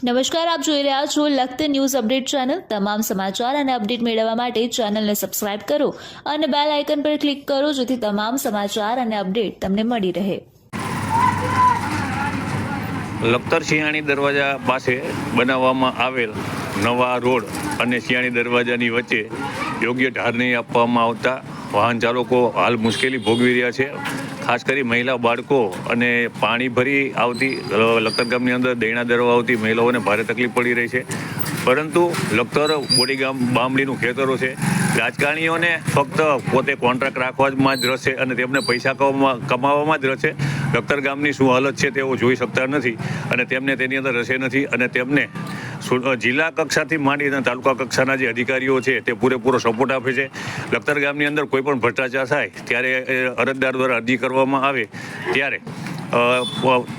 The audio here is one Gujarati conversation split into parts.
નમસ્કાર, આપ જોઈ રહ્યા છો લખત ન્યૂઝ અપડેટ ચેનલ। તમામ સમાચાર અને અપડેટ મેળવવા માટે ચેનલને સબસ્ક્રાઇબ કરો અને બેલ આઇકન પર ક્લિક કરો, જેથી તમામ સમાચાર અને અપડેટ તમને મળી રહે। લખતર શિયાળી દરવાજા પાસે બનાવવામાં આવેલ નવા રોડ અને શિયાળી દરવાજાની વચ્ચે યોગ્ય ઢાર નહીં આપવામાં આવતા વાહન ચાલકો હાલ મુશ્કેલી ભોગવી રહ્યા છે। ખાસ કરી મહિલા બાળકો અને પાણી ભરી આવતી લખતર ગામની અંદર દૈણા દરવા આવતી મહિલાઓને ભારે તકલીફ પડી રહી છે। પરંતુ લખતર બોડી ગામ બામડીનું ખેતરો છે। રાજકારણીઓને ફક્ત પોતે કોન્ટ્રાક્ટ રાખવામાં જ રસ છે અને તેમને પૈસા કમાવામાં જ રસ છે। લખતર ગામની શું હાલત છે તેઓ જોઈ શકતા નથી અને તેમને તેની અંદર રસે નથી અને તેમને જિલ્લા કક્ષાથી માંડી અને તાલુકા કક્ષાના જે અધિકારીઓ છે તે પૂરેપૂરો સપોર્ટ આપે છે। લખતર ગામની અંદર કોઈ પણ ભ્રષ્ટાચાર થાય ત્યારે અરજદાર દ્વારા અરજી કરવામાં આવે ત્યારે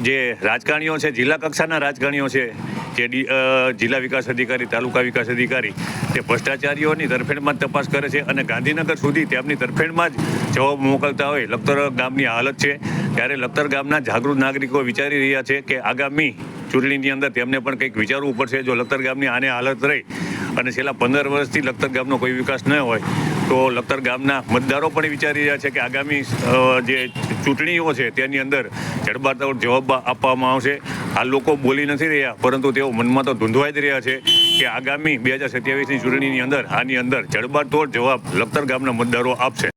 જે રાજકારણીઓ છે, જિલ્લા કક્ષાના રાજકારણીઓ છે, જે જિલ્લા વિકાસ અધિકારી, તાલુકા વિકાસ અધિકારી, તે ભ્રષ્ટાચારીઓની તરફેણમાં જ તપાસ કરે છે અને ગાંધીનગર સુધી તેમની તરફેણમાં જ જવાબ મોકલતા હોય। લખતર ગામની હાલત છે ત્યારે લખતર ગામના જાગૃત નાગરિકો વિચારી રહ્યા છે કે આગામી ચૂંટણીની અંદર તેમને પણ કંઈક વિચારવું પડશે। જો લખતર ગામની આને હાલત રહી અને છેલ્લા 15 વર્ષથી લખતર ગામનો કોઈ વિકાસ ન હોય તો લખતર ગામના મતદારો પણ વિચારી રહ્યા છે કે આગામી જે ચૂંટણીઓ છે તેની અંદર જડબાતોડ જવાબ આપવામાં આવશે। હાલ લોકો બોલી નથી રહ્યા, પરંતુ તેઓ મનમાં તો ધૂંધવાઈ જ રહ્યા છે કે આગામી 2027ની ચૂંટણીની અંદર આની અંદર જડબાતોડ જવાબ લખતર ગામના મતદારો આપશે।